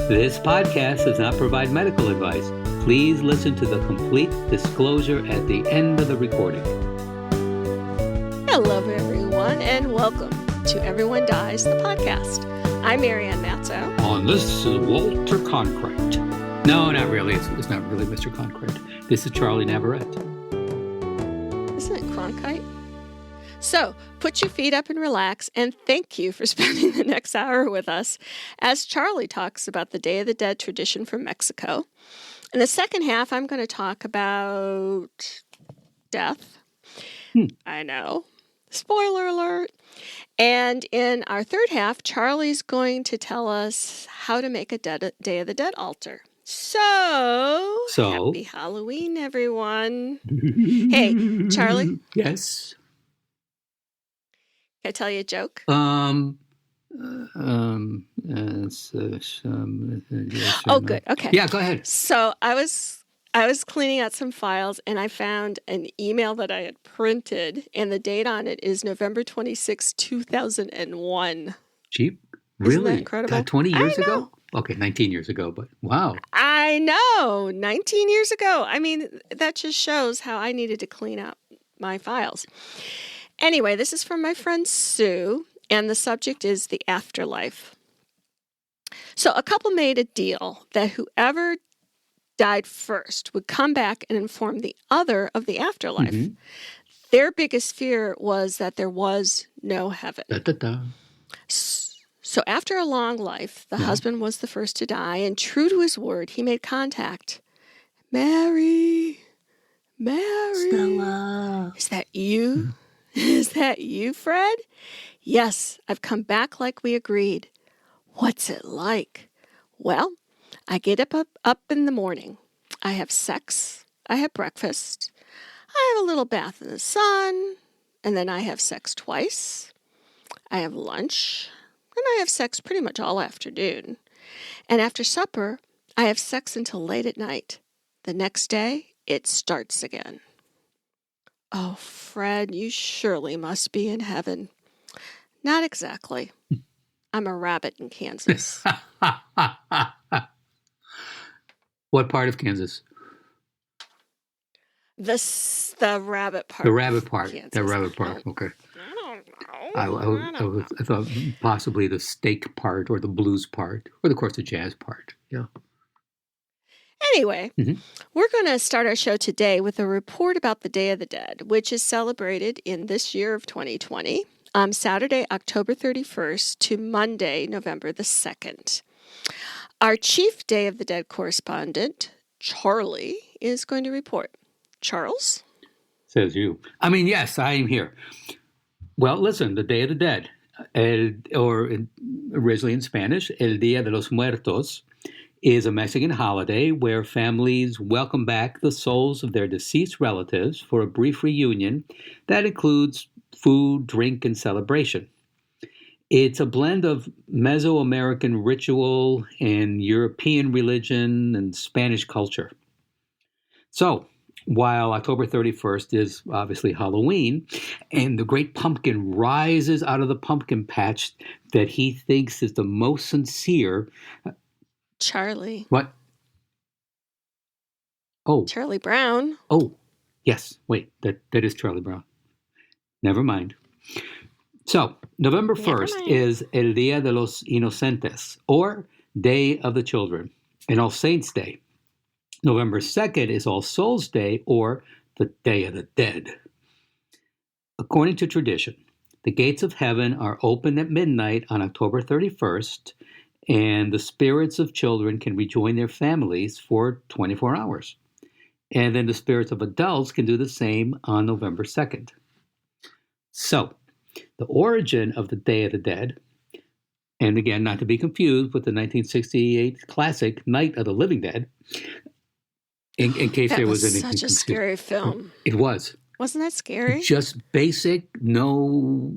This podcast does not provide medical advice. Please listen to the complete disclosure at the end of the recording. Hello, everyone, and welcome to Everyone Dies, the podcast. I'm Marianne Matzo. This is Walter Cronkite. No, not really. It's not really Mr. Cronkite. This is Charlie Navarrete. Isn't it Cronkite? So, put your feet up and relax, and thank you for spending the next hour with us as Charlie talks about the Day of the Dead tradition from Mexico. In the second half, I'm going to talk about death. I know. Spoiler alert. And in our third half, Charlie's going to tell us how to make a Day of the Dead altar. So happy Halloween, everyone. Hey, Charlie? Yes? Can I tell you a joke? Yes, oh, good. Okay. Yeah, go ahead. So I was cleaning out some files, and I found an email that I had printed, and the date on it is November 26, 2001. Cheap? Isn't Really? that incredible? God, 20 years ago? Okay, 19 years ago, but wow. I know. 19 years ago. I mean, that just shows how I needed to clean out my files. Anyway, this is from my friend Sue, and the subject is the afterlife. So a couple made a deal that whoever died first would come back and inform the other of the afterlife. Mm-hmm. Their biggest fear was that there was no heaven. So after a long life, the husband was the first to die, and true to his word, he made contact. Mary, Stella. Is that you? Is that you, Fred? Yes, I've come back like we agreed. What's it like? Well, I get up in the morning. I have sex. I have breakfast. I have a little bath in the sun. And then I have sex twice. I have lunch. And I have sex pretty much all afternoon. And after supper, I have sex until late at night. The next day, it starts again. Oh, Fred, you surely must be in heaven. Not exactly. I'm a rabbit in Kansas. What part of Kansas? The rabbit part. The rabbit part. Kansas. The rabbit part. Okay. I don't know. I thought possibly the steak part or the blues part or, of course, the jazz part. Yeah. Anyway, we're going to start our show today with a report about the Day of the Dead, which is celebrated in this year of 2020, Saturday, October 31st to Monday, November the 2nd. Our chief Day of the Dead correspondent, Charlie, is going to report. Charles? Says you. I mean, yes, I am here. Well, listen, the Day of the Dead, originally in Spanish, El Día de los Muertos, is a Mexican holiday where families welcome back the souls of their deceased relatives for a brief reunion that includes food, drink, and celebration. It's a blend of Mesoamerican ritual and European religion and Spanish culture. So, while October 31st is obviously Halloween, and the great pumpkin rises out of the pumpkin patch that he thinks is the most sincere. Charlie. What? Oh. Charlie Brown. Oh, yes. Wait, that is Charlie Brown. Never mind. So, November 1st is El Día de los Inocentes, or Day of the Children, and All Saints' Day. November 2nd is All Souls' Day, or the Day of the Dead. According to tradition, the gates of heaven are open at midnight on October 31st, and the spirits of children can rejoin their families for 24 hours. And then the spirits of adults can do the same on November 2nd. So, the origin of the Day of the Dead, and again, not to be confused with the 1968 classic Night of the Living Dead, in case there was any such a scary film. It was. Wasn't that scary? Just basic, no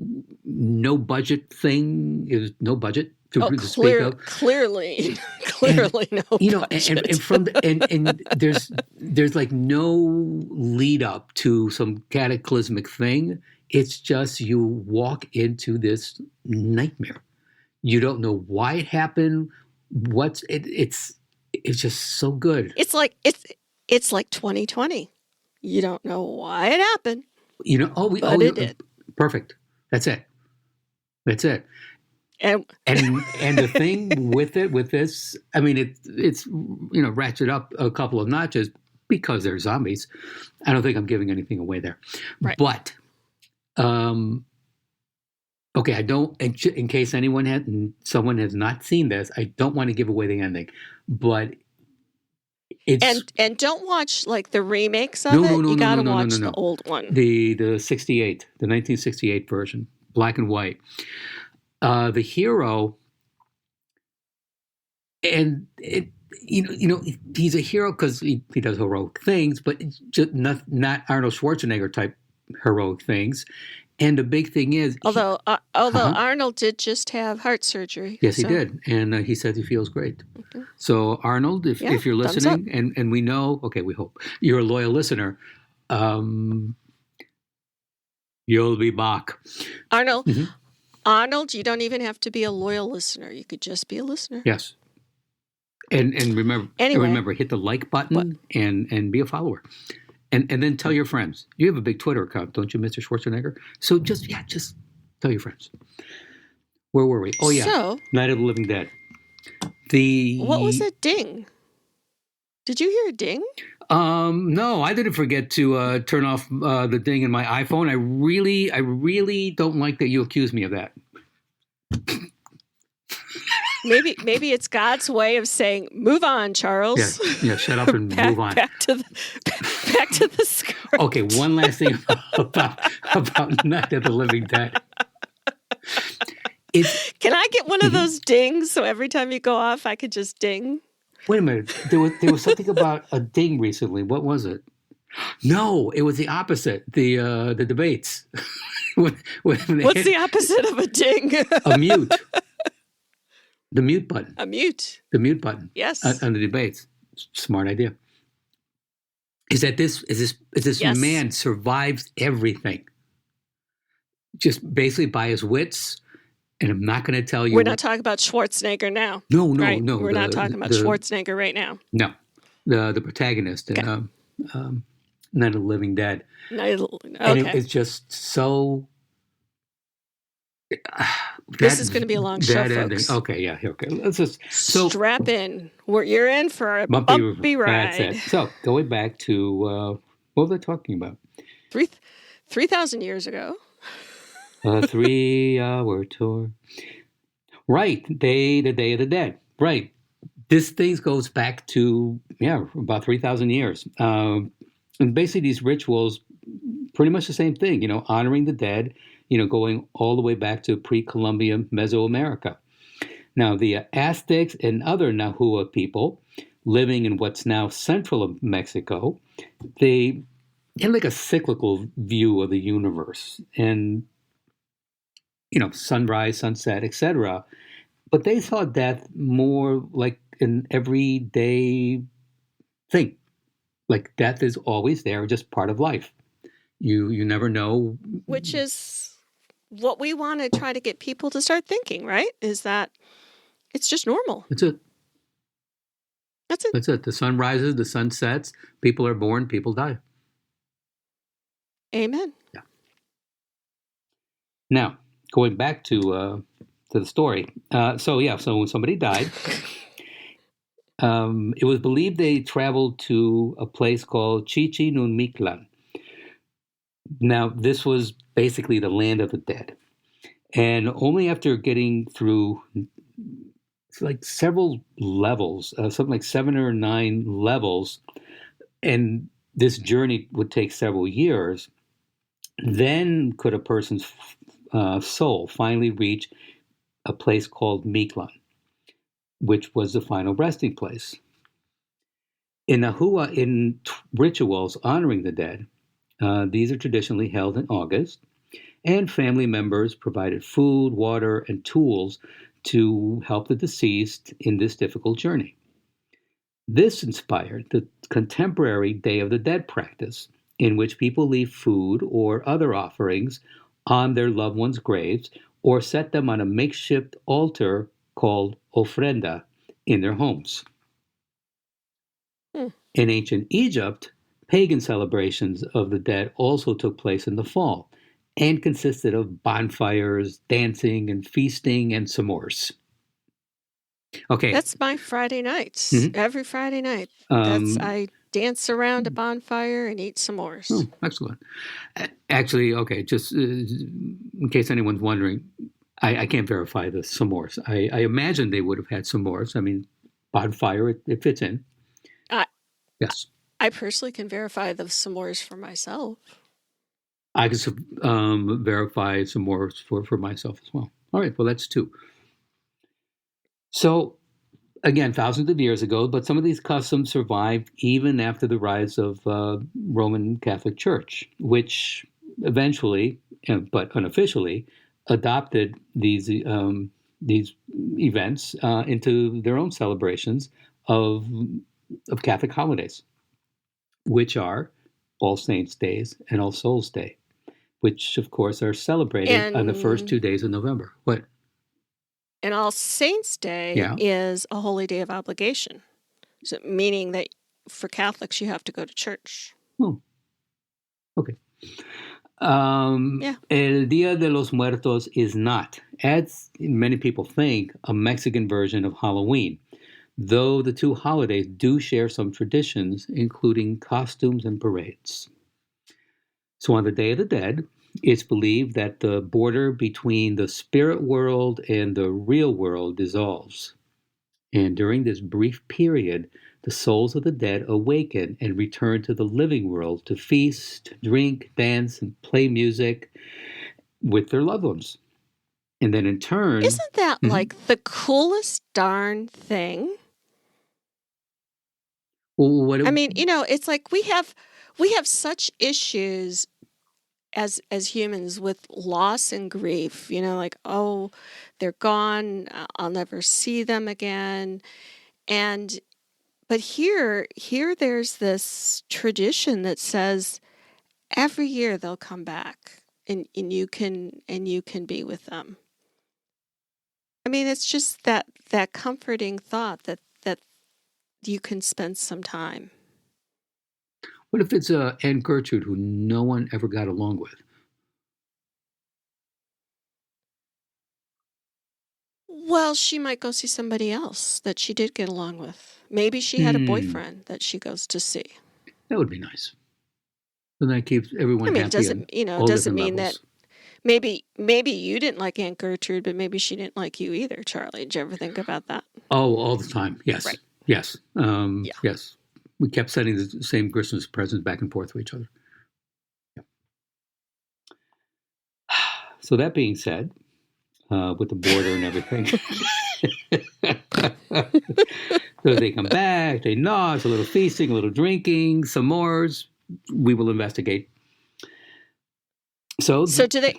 budget thing. It was no budget to speak of. Clearly no. You know, budget. and there's like no lead up to some cataclysmic thing. It's just you walk into this nightmare. You don't know why it happened, it's just so good. It's like 2020. You don't know why it happened, but it did. Perfect. That's it. And And the thing with this, I mean, it's ratchet up a couple of notches because they're zombies. I don't think I'm giving anything away there, right. But okay, I don't. In case someone has not seen this, I don't want to give away the ending, but it's and don't watch like the remakes of no, it. No, no, you got to no, watch the old one, the 1968 version, black and white. The hero, and he's a hero because he does heroic things, but it's just not Arnold Schwarzenegger type heroic things. And the big thing is, although Arnold did just have heart surgery. Yes, he did, and he says he feels great. Mm-hmm. So Arnold, if you're listening, and we know, okay, we hope you're a loyal listener, you'll be back. Arnold. Mm-hmm. Arnold, you don't even have to be a loyal listener. You could just be a listener. Yes. And remember, hit the like button and be a follower. And then tell your friends. You have a big Twitter account, don't you, Mr. Schwarzenegger? So just tell your friends. Where were we? Oh, yeah. So, Night of the Living Dead. What was that ding? Did you hear a ding? No, I didn't forget to turn off the ding in my iPhone. I really don't like that you accuse me of that. Maybe it's God's way of saying, "Move on, Charles." Yeah, shut up and move on. Back to the script. Okay, one last thing about Night of the Living Dead. Can I get one of those dings so every time you go off, I could just ding? Wait a minute. There was something about a ding recently. What was it? No, it was the opposite. The debates. What's the opposite of a ding? A mute. The mute button. A mute. The mute button. Yes. On the debates. Smart idea. Is that this yes. man survives everything, just basically by his wits. And I'm not going to tell you. We're not talking about Schwarzenegger now. No. We're not talking about Schwarzenegger right now. No, the protagonist in Night of the Living Dead. Okay. And it's just so. This is going to be a long show, folks. Okay, yeah, okay. Let's just strap in. You're in for a bumpy ride. That's it. So going back to what was I talking about? 3,000 years ago. 3-hour tour. Right, the Day of the Dead. Right, this thing goes back to about 3,000 years. And basically, these rituals, pretty much the same thing. Honoring the dead. Going all the way back to pre-Columbian Mesoamerica. Now, the Aztecs and other Nahua people living in what's now central Mexico, they had like a cyclical view of the universe and, sunrise, sunset, etc. But they saw death more like an everyday thing. Like death is always there, just part of life. You never know. Which is what we want to try to get people to start thinking, right? Is that it's just normal. That's it. The sun rises, the sun sets, people are born, people die. Amen. Yeah. Now, going back to the story. So when somebody died, it was believed they traveled to a place called Chichinuncmictlan. Now, this was basically the land of the dead. And only after getting through like several levels, something like 7 or 9 levels, and this journey would take several years, then could a person's soul finally reach a place called Mictlan, which was the final resting place. In Nahua, in rituals honoring the dead, these are traditionally held in August, and family members provided food, water, and tools to help the deceased in this difficult journey. This inspired the contemporary Day of the Dead practice, in which people leave food or other offerings on their loved ones' graves or set them on a makeshift altar called ofrenda in their homes. Hmm. In ancient Egypt, pagan celebrations of the dead also took place in the fall and consisted of bonfires, dancing, and feasting and s'mores. Okay. That's my Friday nights. Mhm. Every Friday night. I dance around a bonfire and eat s'mores. Oh, excellent. Actually, okay, just in case anyone's wondering, I can't verify the s'mores. I imagine they would have had s'mores. I mean, bonfire, it fits in. Yes. I personally can verify the s'mores for myself. I can verify s'mores for myself as well. All right, well, that's 2. So, again, thousands of years ago, but some of these customs survived even after the rise of Roman Catholic Church, which eventually, but unofficially, adopted these events into their own celebrations of Catholic holidays, which are All Saints' Days and All Souls' Day, which, of course, are celebrated on the first 2 days of November. What? And All Saints' Day is a holy day of obligation, so meaning that for Catholics you have to go to church. Oh, okay. El Día de los Muertos is not, as many people think, a Mexican version of Halloween, though the 2 holidays do share some traditions, including costumes and parades. So on the Day of the Dead, it's believed that the border between the spirit world and the real world dissolves. And during this brief period, the souls of the dead awaken and return to the living world to feast, drink, dance, and play music with their loved ones. And then in turn... Isn't that like the coolest darn thing? Well, I mean, it's like we have such issues as humans with loss and grief, like, oh, they're gone, I'll never see them again. But here there's this tradition that says every year they'll come back and you can be with them. I mean, it's just that comforting thought that you can spend some time. What if it's Aunt Gertrude who no one ever got along with? Well, she might go see somebody else that she did get along with. Maybe she had a boyfriend that she goes to see. That would be nice. And that keeps everyone happy. Doesn't mean that maybe you didn't like Aunt Gertrude, but maybe she didn't like you either, Charlie. Did you ever think about that? Oh, all the time. Yes. Right. Yes. Yes. We kept sending the same Christmas presents back and forth to each other. Yeah. So that being said, with the border and everything, so they come back, they nod, it's a little feasting, a little drinking, some more. We will investigate. So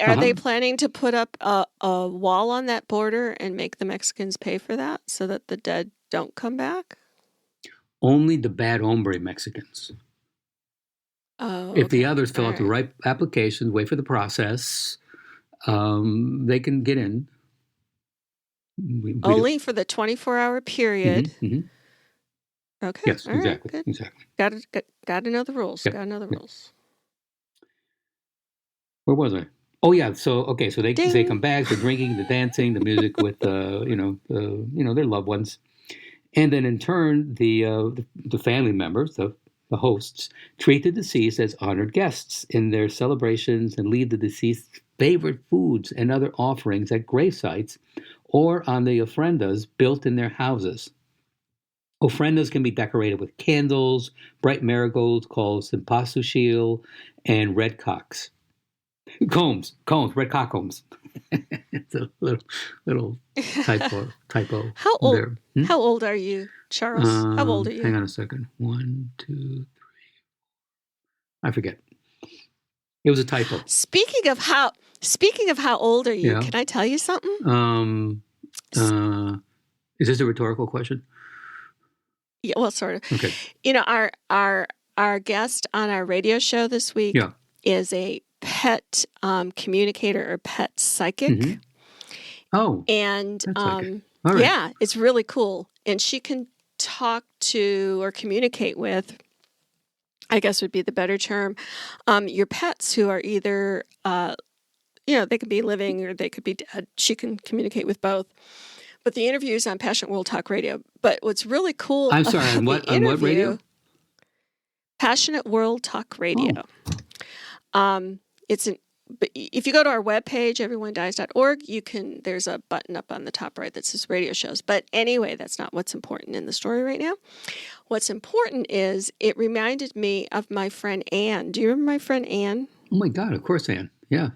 are they planning to put up a wall on that border and make the Mexicans pay for that so that the dead don't come back? Only the bad hombre Mexicans. Oh, if the others fill out the right applications, wait for the process, they can get in. Only for the 24-hour period. Mm-hmm. Okay. Yes, all exactly. Right, exactly. Got to know the rules. Yep. Got to know the rules. Where was I? Oh yeah. So they come back. The drinking, the dancing, the music with their loved ones, and then in turn the family members, the hosts, treat the deceased as honored guests in their celebrations and leave the deceased's favorite foods and other offerings at grave sites or on the ofrendas built in their houses. Ofrendas can be decorated with candles, bright marigolds called cempasúchil, and red combs, red cock combs. It's a little typo. How old? There. How old are you, Charles? How old are you? Hang on a second. 1, 2, 3. I forget. It was a typo. Speaking of how old are you? Can I tell you something? Is this a rhetorical question? Yeah, well, sort of. Okay. Our guest on our radio show this week is a pet communicator or pet psychic. Mm-hmm. Oh, and All right. Yeah, it's really cool. And she can talk to or communicate with, I guess would be the better term, your pets who are either, they could be living or they could be dead. She can communicate with both. But the interview is on Passionate World Talk Radio. But what's really cool I'm sorry, about the on what radio? interview, Passionate World Talk Radio. It's an But if you go to our webpage, everyonedies.org, there's a button up on the top right that says radio shows. But anyway, that's not what's important in the story right now. What's important is it reminded me of my friend Anne. Do you remember my friend Anne? Oh my God, of course, Anne. Yeah.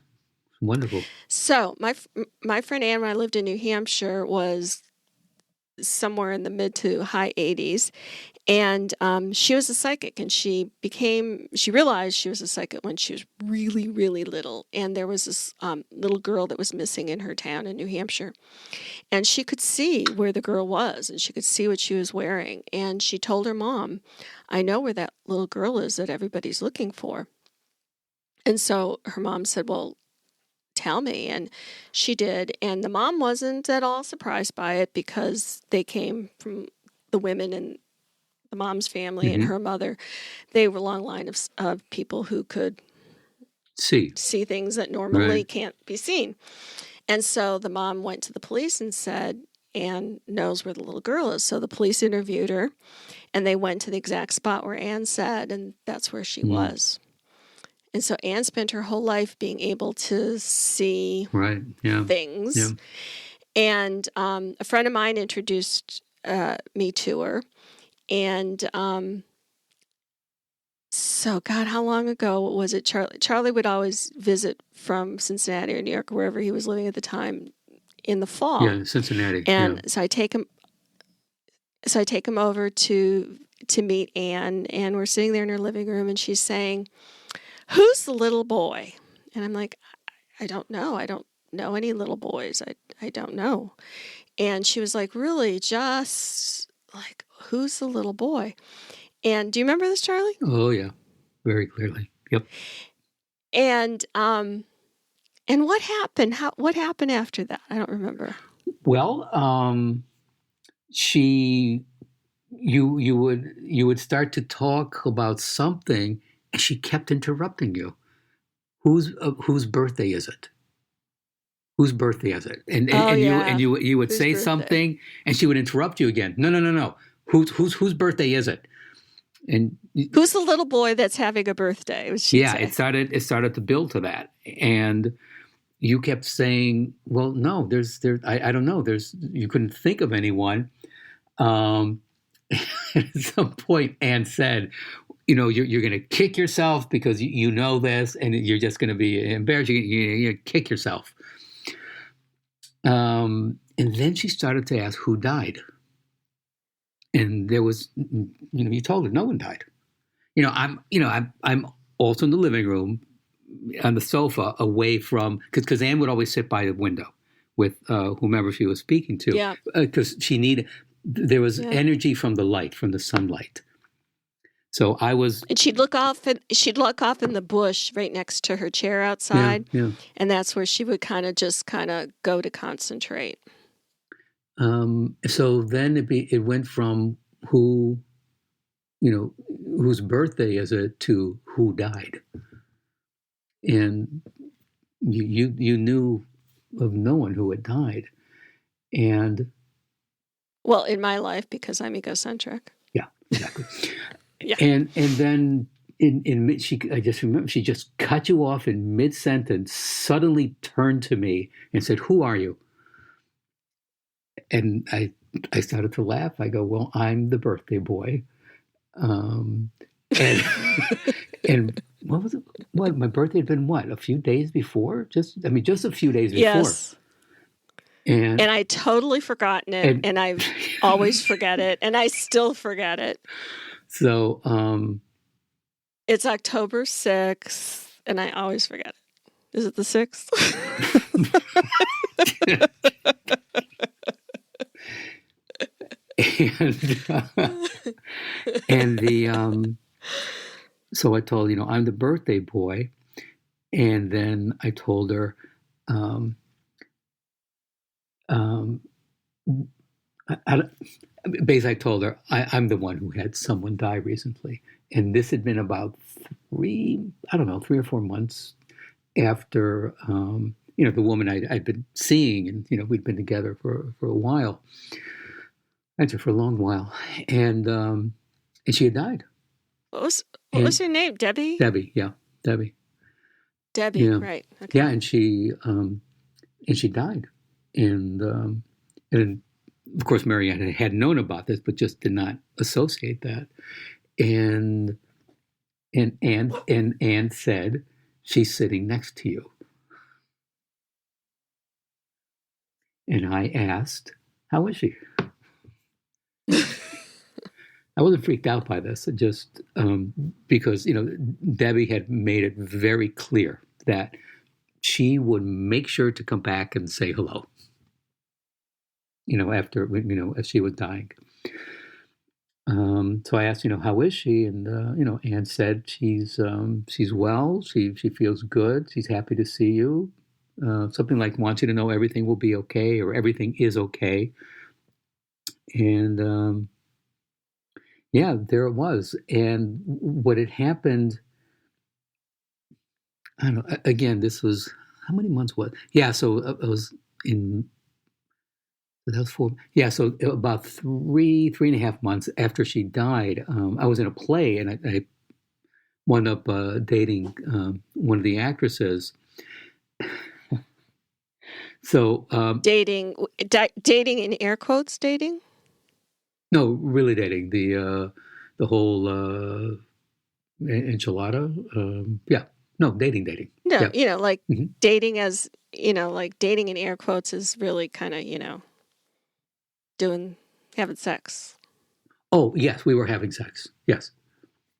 Wonderful. So my friend Anne, when I lived in New Hampshire, was somewhere in the mid to high 80s. And she was a psychic, and she realized she was a psychic when she was really, really little. And there was this little girl that was missing in her town in New Hampshire. And she could see where the girl was, and she could see what she was wearing. And she told her mom, I know where that little girl is that everybody's looking for. And so her mom said, well, tell me. And she did. And the mom wasn't at all surprised by it because they came from the women in the mom's family and her mother. They were a long line of people who could see things that normally can't be seen. And so the mom went to the police and said, Anne knows where the little girl is. So the police interviewed her, and they went to the exact spot where Anne said, and that's where she was. And so Anne spent her whole life being able to see things. Yeah. And a friend of mine introduced me to her. And so, God, how long ago was it? Charlie would always visit from Cincinnati or New York, wherever he was living at the time, in the fall. Yeah, Cincinnati. And so I take him over to meet Anne, and we're sitting there in her living room, and she's saying, who's the little boy? And I'm like, I don't know. I don't know any little boys. I don't know. And she was like, really, just like, who's the little boy? And do you remember this, Charlie? Oh, yeah. Very clearly. Yep. And what happened? What happened after that? I don't remember. Well, you would start to talk about something, and she kept interrupting you. Whose birthday is it? Whose birthday is it? And you would say something, and she would interrupt you again. No. Whose birthday is it? And who's the little boy that's having a birthday? It started to build to that, and you kept saying, "Well, no, I don't know. You couldn't think of anyone." At some point, Anne said, you're going to kick yourself because you know this, and you're just going to be embarrassed. You're going to kick yourself. And then she started to ask who died. And there was, you told her no one died. I'm also in the living room on the sofa away from, because Anne would always sit by the window with whomever she was speaking to. Yeah. Because there was energy from the light, from the sunlight. So I was, and she'd look off in the bush right next to her chair outside, and that's where she would kind of go to concentrate. So then it went from whose birthday is it to who died, and you knew of no one who had died, and well, in my life, because I'm egocentric. Yeah, exactly. Yeah. And then I just remember she just cut you off in mid-sentence, suddenly turned to me and said, "Who are you?" And I started to laugh. I go, "Well, I'm the birthday boy." And what was it? What, my birthday had been a few days before? Just a few days before. Yes. And I totally forgotten it, and I always forget it, and I still forget it. So it's October 6th, and I always forget it. Is it the 6th? So I told, I'm the birthday boy, and then I told her, Basically, I told her I'm the one who had someone die recently, and this had been about I don't know, 3 or 4 months after the woman I'd been seeing, and we'd been together for a while, actually for a long while, and she had died. What was And her name? Debbie? Debbie, yeah, Debbie, Debbie, yeah, right. Okay. yeah, and she died, and of course Marianne had known about this, but just did not associate that, and Anne said, "She's sitting next to you," and I asked, "How is she?" I wasn't freaked out by this, just because Debbie had made it very clear that she would make sure to come back and say hello. After as she was dying. So I asked, how is she? And Anne said she's well. She feels good. She's happy to see you. Something like wants you to know everything will be okay, or everything is okay. And yeah, there it was. And what had happened, I don't know. Again, this was how many months was? Yeah, so it was in. That was 4. Yeah, so about 3.5 months after she died, I was in a play, and I wound up dating one of the actresses. So dating in air quotes, dating? No, really dating the whole enchilada. Yeah, no, dating. No, Yeah. like Mm-hmm. dating as like dating in air quotes is really kind of having sex. Oh yes, we were having sex. Yes.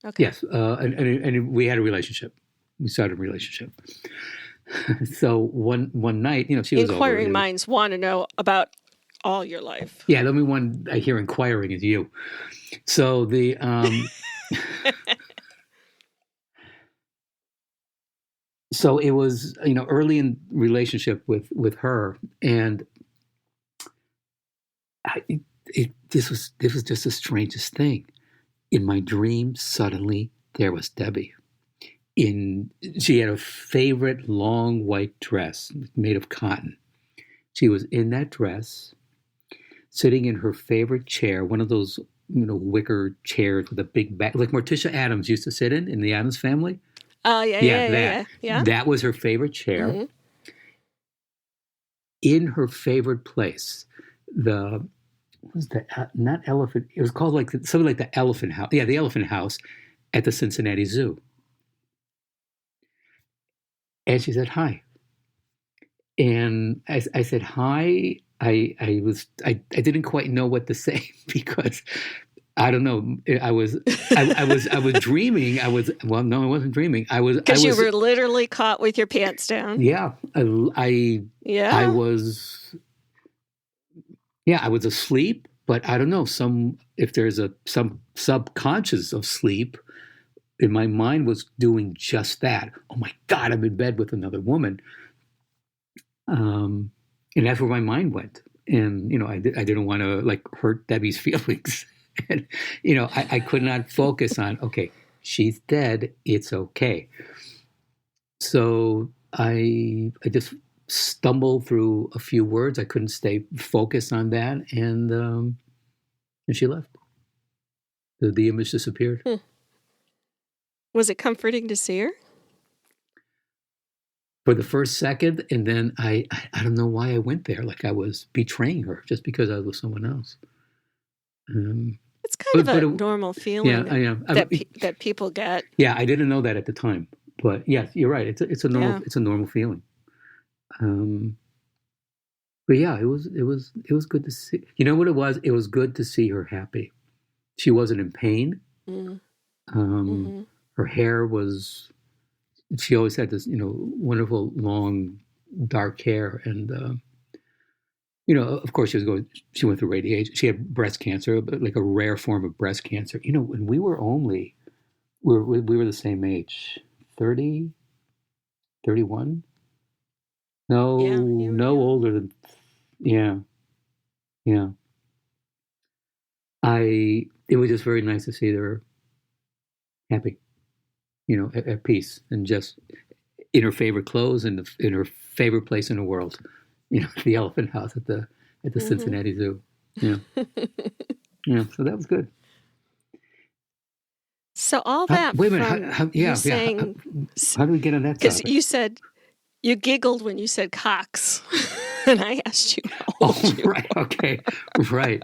Okay. Yes, and we had a relationship. We started a relationship. So one night, she was Inquiring over. minds want to know about all your life. Yeah, the only one I hear inquiring is you. So the so it was early in relationship with her, and this was just the strangest thing. In my dream, suddenly there was Debbie. She had a favorite long white dress made of cotton. She was in that dress, sitting in her favorite chair, one of those wicker chairs with a big back, like Morticia Addams used to sit in the Addams Family. Oh yeah. That was her favorite chair. Mm-hmm. In her favorite place, not elephant. It was called like something like the Elephant House. Yeah, the Elephant House at the Cincinnati Zoo. And she said hi. And I said hi. I didn't quite know what to say because I don't know. I was dreaming. No, I wasn't dreaming. Because you were literally caught with your pants down. Yeah, I was. Yeah, I was asleep, but I don't know. If there's some subconscious of sleep, in my mind was doing just that. Oh my God, I'm in bed with another woman. And that's where my mind went. And, I didn't want to hurt Debbie's feelings. And, I could not focus on, okay, she's dead. It's okay. So I just stumbled through a few words. I couldn't stay focused on that. And she left. The image disappeared. Was it comforting to see her? For the first second, and then I don't know why I went there. Like I was betraying her just because I was with someone else. It's kind of a normal feeling that people get. Yeah, I didn't know that at the time, but yes, you're right. It's a normal feeling. But yeah, it was good to see. You know what it was? It was good to see her happy. She wasn't in pain. Mm-hmm. Her hair was. She always had this, wonderful long dark hair, and of course she went through radiation. She had breast cancer, but like a rare form of breast cancer. When we were we were the same age, 30, 31. No, no older than, yeah. it was just very nice to see they were happy, at peace, and just in her favorite clothes and in her favorite place in the world, the Elephant House at the Cincinnati Zoo. Yeah, yeah. So that was good. So all that wait a minute. how do we get on that because topic? you said you giggled when you said Cox, and I asked you how old you right. Okay. Right.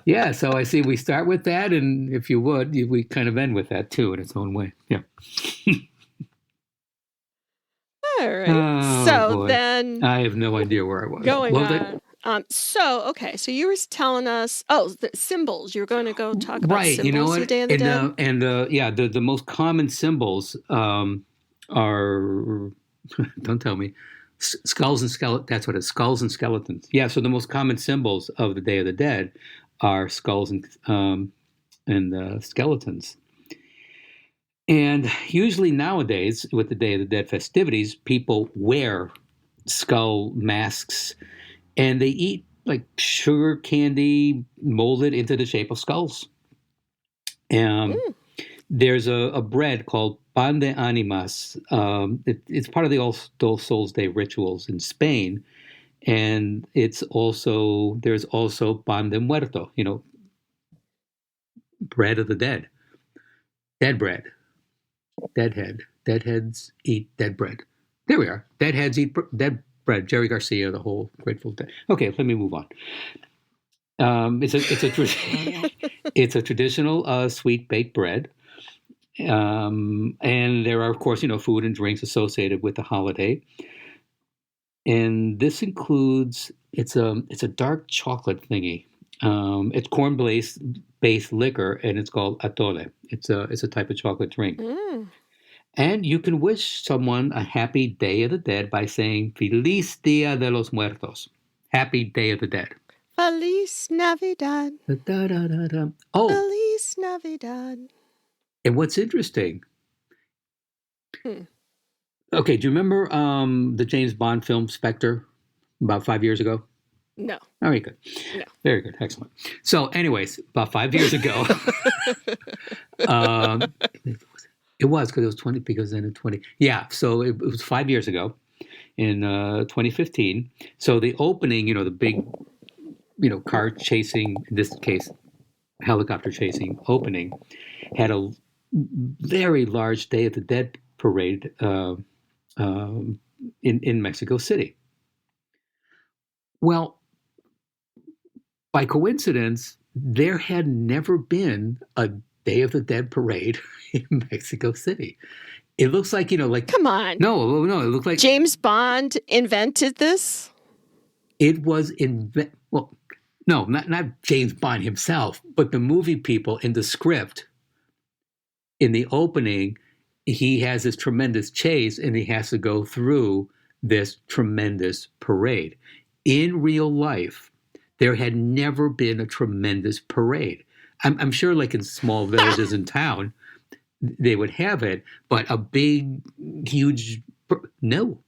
Yeah. So I see we start with that, and if you would, we kind of end with that too in its own way. Yeah. All right. Oh, so boy. then I have no idea where I was. going on. So you were telling us, the symbols. You were going to go talk about right, symbols of the Day of the Dead? The most common symbols are, don't tell me, skulls and skeletons. That's what it is, skulls and skeletons. Yeah, so the most common symbols of the Day of the Dead are skulls and skeletons. And usually nowadays, with the Day of the Dead festivities, people wear skull masks, and they eat like sugar candy molded into the shape of skulls. There's a bread called pan de animas. It's part of the All Souls Day rituals in Spain, and there's also pan de muerto, bread of the dead, dead bread, deadheads eat dead bread. There we are. Deadheads eat dead bread. Jerry Garcia, the whole Grateful Dead. Okay, let me move on. It's a traditional sweet baked bread, and there are, of course, food and drinks associated with the holiday. And this includes it's a dark chocolate thingy. It's corn-based liquor, and it's called atole. It's a type of chocolate drink. And you can wish someone a happy Day of the Dead by saying Feliz Dia de los Muertos. Happy Day of the Dead. Feliz Navidad. Da, da, da, da. Oh. Feliz Navidad. And what's interesting. Okay, do you remember the James Bond film Spectre about 5 years ago? No. Very good. No. Very good. Excellent. So anyways, about 5 years ago, it was because it was 20, because then in 20. Yeah, so it was 5 years ago in 2015. So the opening, the big, car chasing, in this case, helicopter chasing opening, had a very large Day of the Dead parade in Mexico City. Well, by coincidence, there had never been a Day of the Dead parade in Mexico City. It looks like, Come on. No, it looked like James Bond invented this? It was well, no, not James Bond himself, but the movie people in the script. In the opening, he has this tremendous chase, and he has to go through this tremendous parade. In real life, there had never been a tremendous parade. I'm sure, like in small villages in town, they would have it, but a big, huge, no.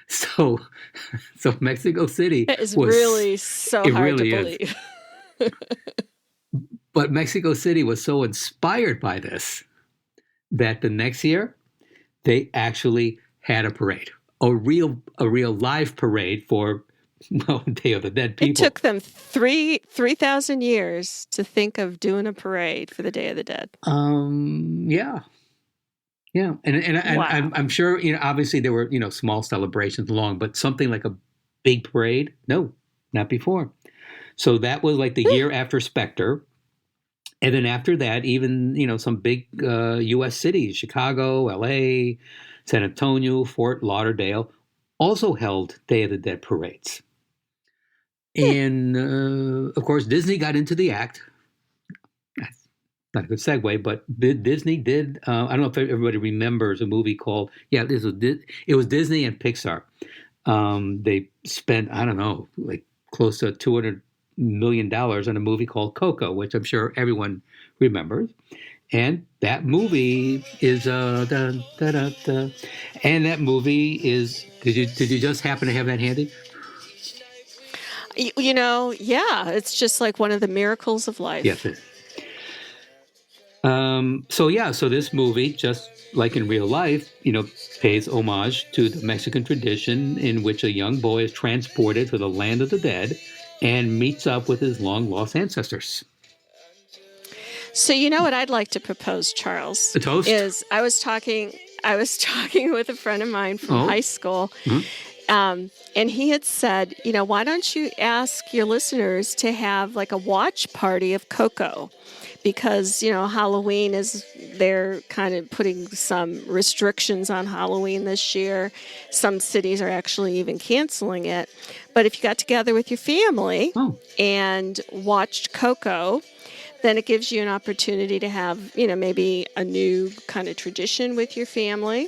So Mexico City is really so hard really to believe. But Mexico City was so inspired by this that the next year they actually had a parade, a real live parade for Day of the Dead people. It took them 3,000 years to think of doing a parade for the Day of the Dead. Yeah, and wow. I'm sure obviously there were small celebrations along, but something like a big parade, no, not before. So that was like the year after Spectre, and then after that, even some big U.S. cities, Chicago, L.A., San Antonio, Fort Lauderdale, also held Day of the Dead parades. And, of course, Disney got into the act. That's not a good segue, but Disney did. I don't know if everybody remembers a movie called, it was Disney and Pixar. They spent, I don't know, like close to $200 million on a movie called Coco, which I'm sure everyone remembers. And that movie is, and that movie is, did you just happen to have that handy? Yeah, it's just like one of the miracles of life. Yes. So this movie, just like in real life, pays homage to the Mexican tradition in which a young boy is transported to the land of the dead and meets up with his long lost ancestors. So you know what I'd like to propose, Charles? A toast? Is I was talking with a friend of mine from high school. Mm-hmm. And he had said, why don't you ask your listeners to have like a watch party of Coco? Because, Halloween they're kind of putting some restrictions on Halloween this year. Some cities are actually even canceling it. But if you got together with your family and watched Coco, then it gives you an opportunity to have, maybe a new kind of tradition with your family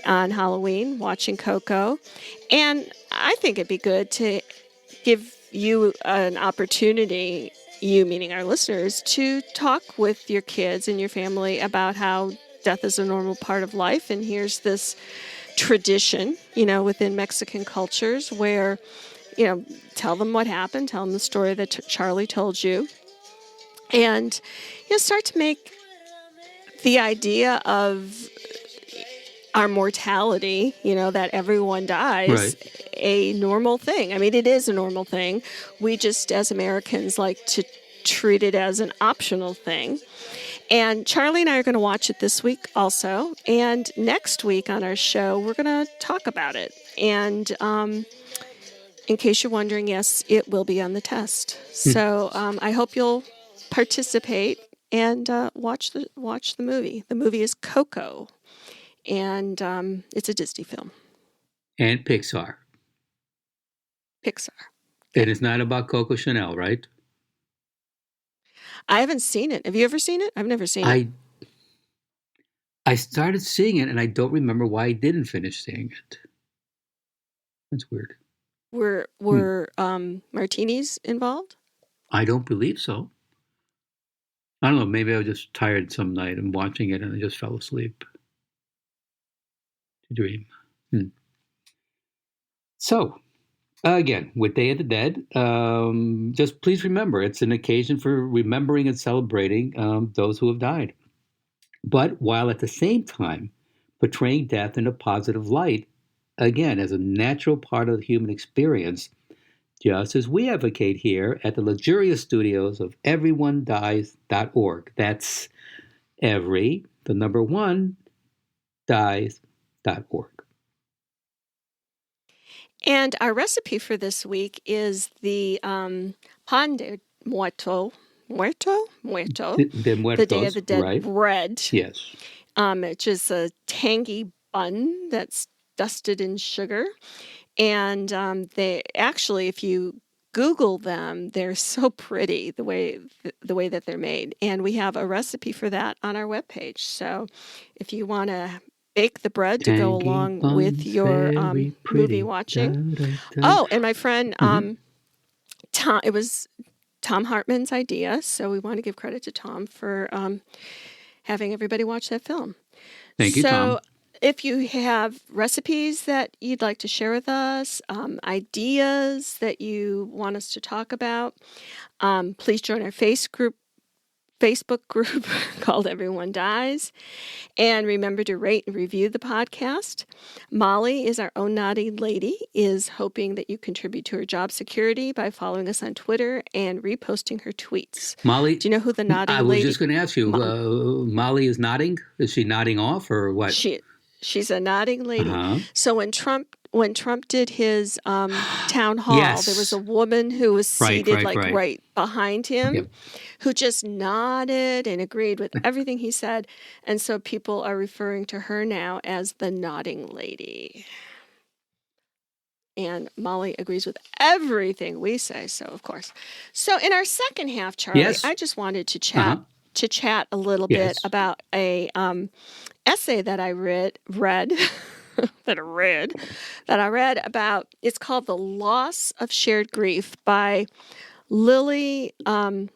on Halloween, watching Coco. And I think it'd be good to give you an opportunity, you meaning our listeners, to talk with your kids and your family about how death is a normal part of life. And here's this tradition, within Mexican cultures where, tell them what happened, tell them the story that Charlie told you. And start to make the idea of our mortality, that everyone dies, a normal thing. I mean, it is a normal thing. We just, as Americans, like to treat it as an optional thing. And Charlie and I are going to watch it this week also. And next week on our show, we're going to talk about it. And in case you're wondering, yes, it will be on the test. So I hope you'll participate and watch the movie. The movie is Coco, and it's a Disney film. And Pixar. It is not about Coco Chanel, right? I haven't seen it. Have you ever seen it? I've never seen it. I started seeing it, and I don't remember why I didn't finish seeing it. That's weird. Were martinis involved? I don't believe so. I don't know. Maybe I was just tired some night and watching it, and I just fell asleep to dream. So, again, with Day of the Dead, just please remember it's an occasion for remembering and celebrating those who have died. But while at the same time portraying death in a positive light, again, as a natural part of the human experience, just as we advocate here at the luxurious studios of everyonedies.org. That's dies.org. And our recipe for this week is the pan de muerto, the Day of the Dead bread. Yes. It's just a tangy bun that's dusted in sugar. And they actually, if you Google them, they're so pretty the way that they're made. And we have a recipe for that on our webpage. So if you want to bake the bread to go along with your movie watching. Oh, and my friend Tom, it was Tom Hartman's idea. So we want to give credit to Tom for having everybody watch that film. Thank you, Tom. If you have recipes that you'd like to share with us, ideas that you want us to talk about, please join our Facebook group called Everyone Dies. And remember to rate and review the podcast. Molly is our own naughty lady, is hoping that you contribute to her job security by following us on Twitter and reposting her tweets. Molly, do you know who the naughty lady? I was just going to ask you, Molly is nodding? Is she nodding off or what? She's a nodding lady. So when Trump did his town hall, yes. There was a woman who was seated right behind him, who just nodded and agreed with everything he said. And so people are referring to her now as the nodding lady. And Molly agrees with everything we say, so of course. So in our second half, Charlie, I just wanted to chat a little bit about a essay that I read about. It's called "The Loss of Shared Grief" by Lily Luftenborough.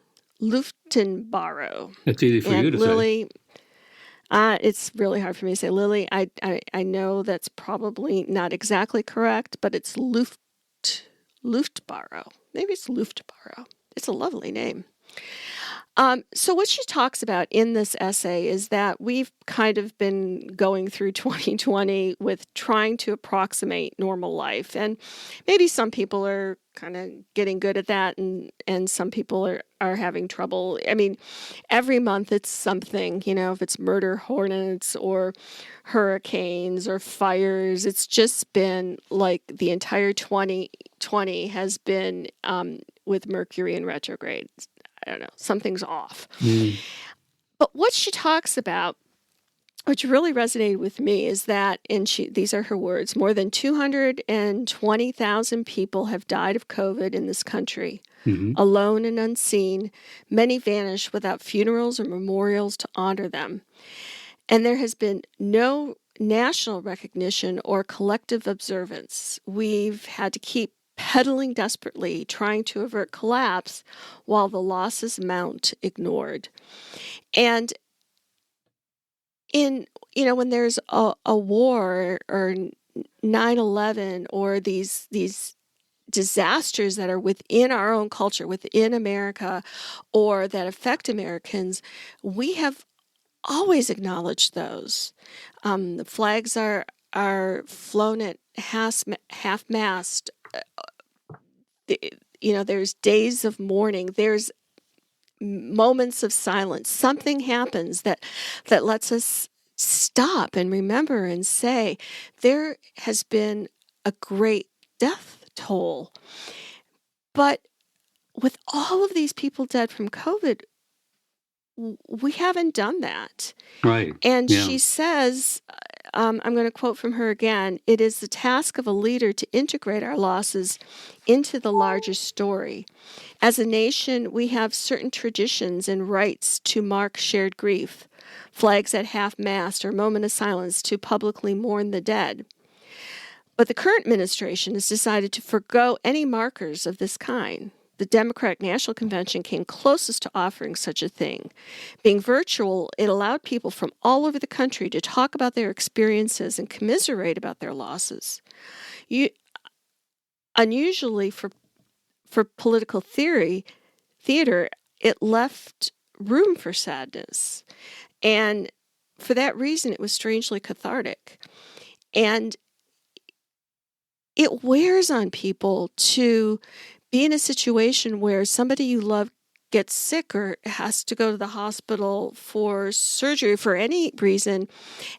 That's easy for you to say. It's really hard for me to say. Lily, I know that's probably not exactly correct, but it's Luftbaro. Maybe it's Luftbaro. It's a lovely name. So what she talks about in this essay is that we've kind of been going through 2020 with trying to approximate normal life. And maybe some people are kind of getting good at that and some people are having trouble. I mean, every month it's something, if it's murder hornets or hurricanes or fires. It's just been like the entire 2020 has been with Mercury in retrograde. I don't know, something's off. But what she talks about, which really resonated with me, is that, these are her words, more than 220,000 people have died of COVID in this country, alone and unseen. Many vanished without funerals or memorials to honor them. And there has been no national recognition or collective observance. We've had to keep pedaling desperately, trying to avert collapse while the losses mount ignored. And when there's a war or 9/11 or these disasters that are within our own culture, within America, or that affect Americans, we have always acknowledged those. The flags are flown at half-mast. There's days of mourning. There's moments of silence. Something happens that lets us stop and remember and say, there has been a great death toll. But with all of these people dead from COVID, we haven't done that. Right. And she says, I'm going to quote from her again, "It is the task of a leader to integrate our losses into the larger story. As a nation, we have certain traditions and rites to mark shared grief, flags at half-mast or moment of silence to publicly mourn the dead. But the current administration has decided to forgo any markers of this kind. The Democratic National Convention came closest to offering such a thing. Being virtual, it allowed people from all over the country to talk about their experiences and commiserate about their losses. Unusually for political theater, it left room for sadness. And for that reason, it was strangely cathartic. And it wears on people to be in a situation where somebody you love gets sick or has to go to the hospital for surgery for any reason,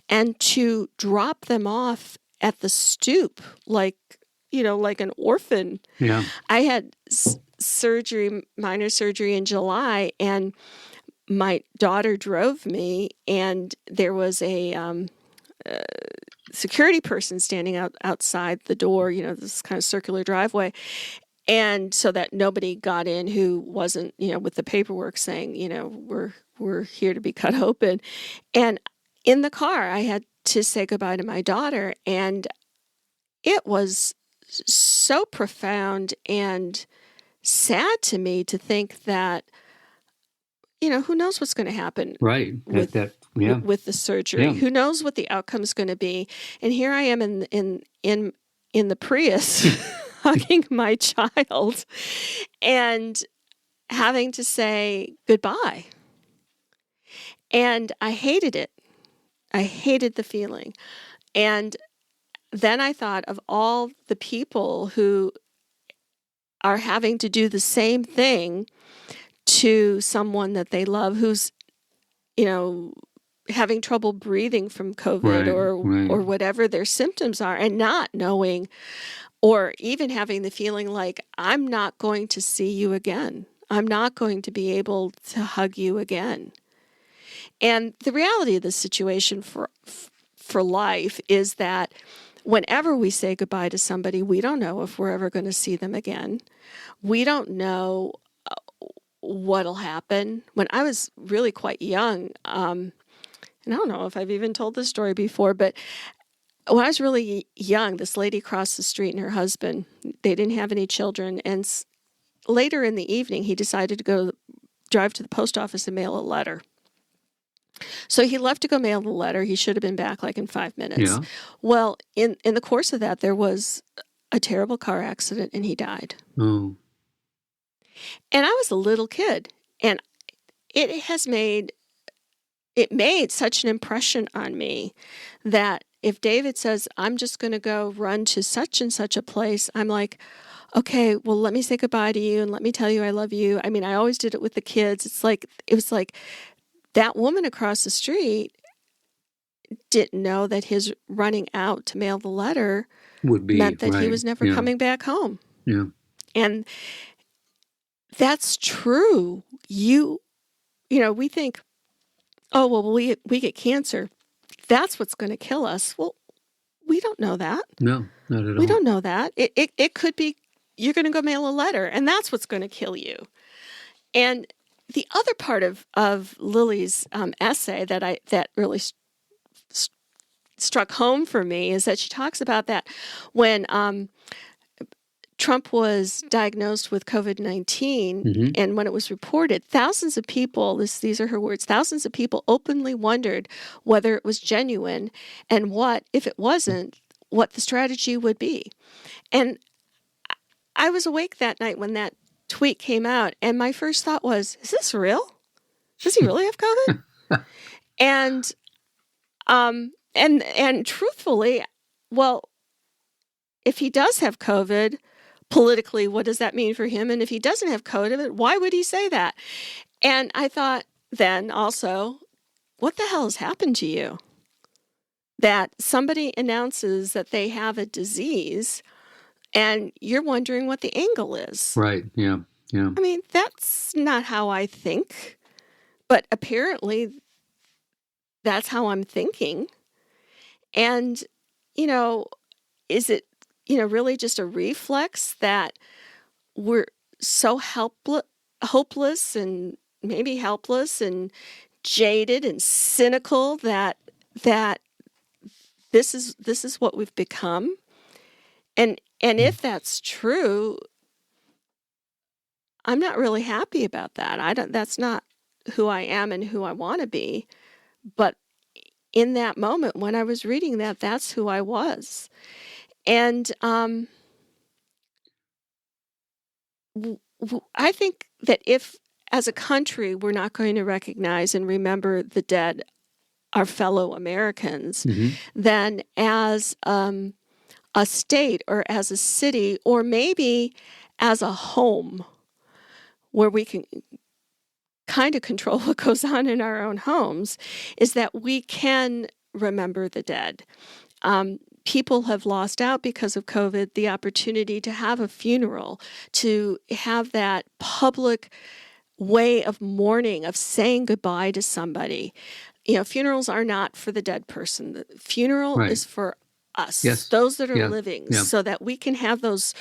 and to drop them off at the stoop like an orphan. Yeah. I had minor surgery in July, and my daughter drove me, and there was a security person standing outside the door, this kind of circular driveway. And so that nobody got in who wasn't, with the paperwork saying, we're here to be cut open. And in the car, I had to say goodbye to my daughter. And it was so profound and sad to me to think that, who knows what's going to happen with the surgery? Yeah. Who knows what the outcome is going to be? And here I am in the Prius hugging my child and having to say goodbye. And I hated it. I hated the feeling. And then I thought of all the people who are having to do the same thing to someone that they love who's, having trouble breathing from COVID or whatever their symptoms are, and not knowing, or even having the feeling like, I'm not going to see you again. I'm not going to be able to hug you again. And the reality of the situation for life is that whenever we say goodbye to somebody, we don't know if we're ever going to see them again. We don't know what'll happen. When I was really quite young, and I don't know if I've even told this story before, but when I was really young, this lady crossed the street and her husband, they didn't have any children. And later in the evening, he decided to drive to the post office and mail a letter. So he left to go mail the letter. He should have been back like in 5 minutes. Yeah. Well, in the course of that, there was a terrible car accident and he died. Oh. And I was a little kid, and it made such an impression on me that if David says, I'm just going to go run to such and such a place, I'm like, okay, well, let me say goodbye to you and let me tell you I love you. I mean, I always did it with the kids. It was like that woman across the street didn't know that his running out to mail the letter Would be meant that he right. was never Yeah. coming back home. Yeah. And that's true. You know, we think, oh, well, we get cancer. That's what's going to kill us. Well, we don't know that. No, not at all. We don't know that. It could be you're going to go mail a letter, and that's what's going to kill you. And the other part of Lily's essay that really struck home for me is that she talks about that when Trump was diagnosed with COVID-19, and when it was reported, thousands of people, these are her words, thousands of people openly wondered whether it was genuine and what, if it wasn't, what the strategy would be. And I was awake that night when that tweet came out, and my first thought was, is this real? Does he really have COVID? And truthfully, well, if he does have COVID, politically, what does that mean for him? And if he doesn't have COVID, why would he say that? And I thought then also, what the hell has happened to you? That somebody announces that they have a disease and you're wondering what the angle is. Right. Yeah. Yeah. I mean, that's not how I think, but apparently that's how I'm thinking. And, you know, is it, really just a reflex that we're so hopeless and maybe helpless and jaded and cynical that this is what we've become? And if that's true, I'm not really happy about that. That's not who I am and who I want to be. But in that moment when I was reading that, that's who I was. And I think that if, as a country, we're not going to recognize and remember the dead, our fellow Americans, then as a state or as a city or maybe as a home where we can kind of control what goes on in our own homes, is that we can remember the dead. People have lost out because of COVID the opportunity to have a funeral, to have that public way of mourning, of saying goodbye to somebody. Funerals are not for the dead person. The funeral is for us, those that are living, so that we can have those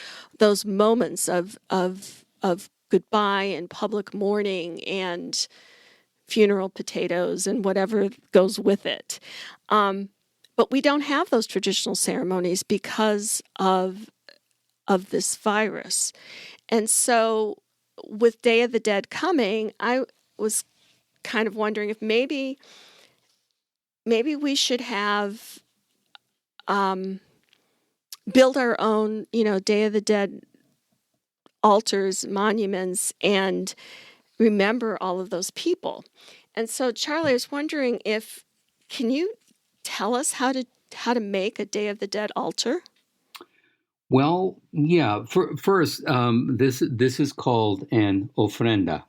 moments of goodbye and public mourning and funeral potatoes and whatever goes with it. But we don't have those traditional ceremonies because of this virus. And so with Day of the Dead coming, I was kind of wondering if maybe we should have build our own, Day of the Dead altars, monuments, and remember all of those people. And so, Charlie, I was wondering can you tell us how to make a Day of the Dead altar? Well, yeah. First, this is called an ofrenda,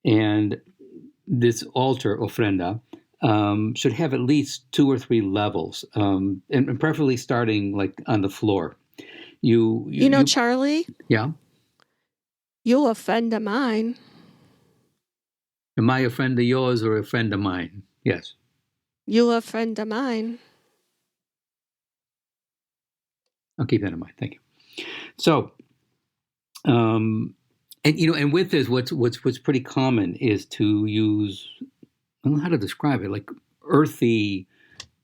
and this altar ofrenda should have at least 2 or 3 levels, and preferably starting like on the floor. You Charlie. Yeah. You a friend of mine. Am I a friend of yours or a friend of mine? Yes. You a friend of mine. I'll keep that in mind. Thank you. So, and with this, what's pretty common is to use, I don't know how to describe it, like earthy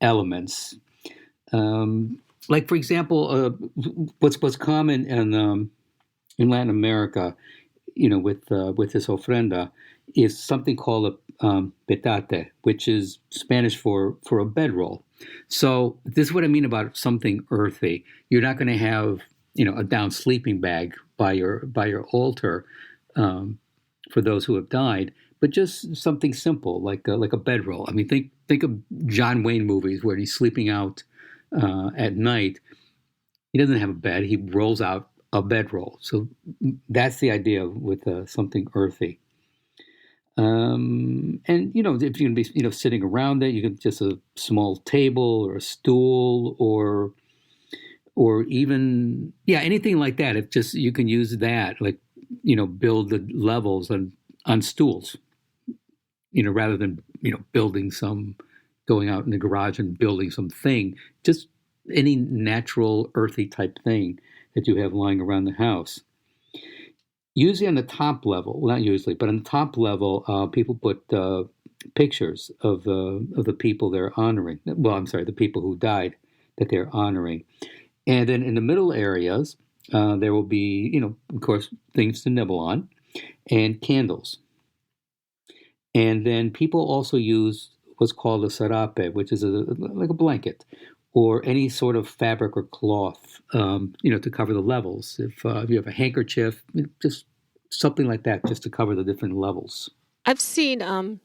elements. Like for example, what's common in Latin America, with this ofrenda, is something called a petate, which is Spanish for a bedroll. So this is what I mean about something earthy. You're not going to have a down sleeping bag by your altar for those who have died, but just something simple like a bedroll. I mean, think of John Wayne movies where he's sleeping out at night. He doesn't have a bed; he rolls out a bedroll. So that's the idea with something earthy. And if you're gonna be sitting around it, you can just a small table or a stool or even anything like that. If just you can use that, like build the levels on stools, rather than building some going out in the garage and building something, just any natural earthy type thing that you have lying around the house. Usually on the top level, well, not usually, but on the top level, people put pictures of the people they're honoring. Well, I'm sorry, the people who died that they're honoring. And then in the middle areas, there will be, of course, things to nibble on and candles. And then people also use what's called a sarape, which is like a blanket or any sort of fabric or cloth, to cover the levels. If you have a handkerchief, just something like that, just to cover the different levels. I've seen